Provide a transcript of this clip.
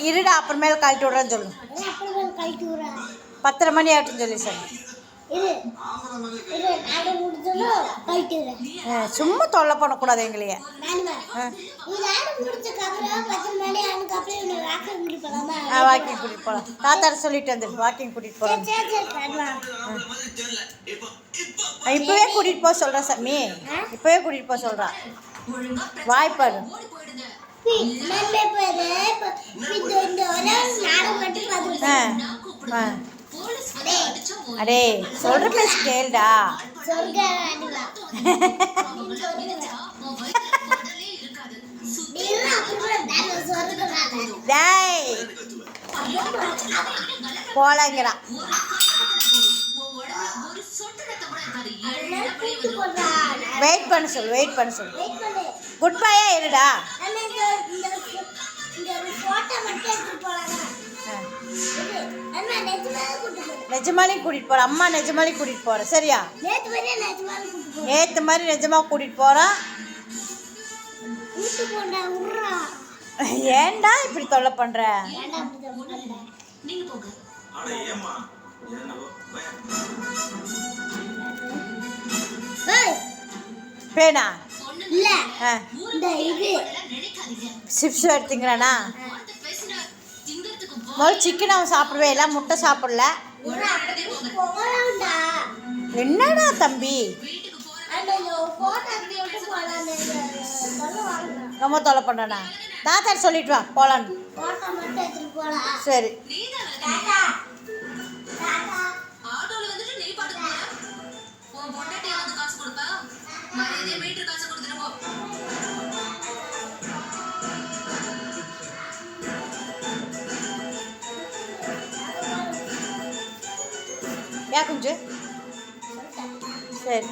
இருடா அப்புறமேல கழட்டி விட்றேன்னு சொல்லு. 10:30 மணி ஆகட்டும்னு சொல்லி சார். சும்மா தொல்லை பண்ணக்கூடாது எங்களையே. வாக்கிங் கூட்டிகிட்டு போகலாம். தாத்தாட்ட சொல்லிட்டு வந்து வாக்கிங் கூட்டிகிட்டு போகலாம். இப்போவே கூட்டிகிட்டு போக சொல்கிறேன் சாமி. இப்போவே கூட்டிகிட்டு போக சொல்கிறா. வாய்ப்பாடு அடே சொல்ற பேச கேளுடா. டேய் போலாங்கிறா. வெயிட் பண்ண சொல்லு, வெயிட் பண்ண சொல்லு. குட் பையா இருடா. நிஜமாலையும் கூட்டிகிட்டு போகிறேன். அம்மா நிஜமாலையும் கூட்டிகிட்டு போகிறேன். சரியா? நேற்று மாதிரி நிஜமாக கூட்டிகிட்டு போகிறோம். ஏன்டா இப்படி தொல்லை பண்ணுற? பேனா சிப்ஸ் எடுத்துங்கிறானா? முதல்ல சிக்கன் அவன் சாப்பிடுவே இல்லை, முட்டை சாப்பிடல. என்னடா தம்பி ரொம்ப தொலை பண்ணா? தாத்தா சொல்லிட்டு வா போலான்னு. சரி யா குஞ்சு. சரி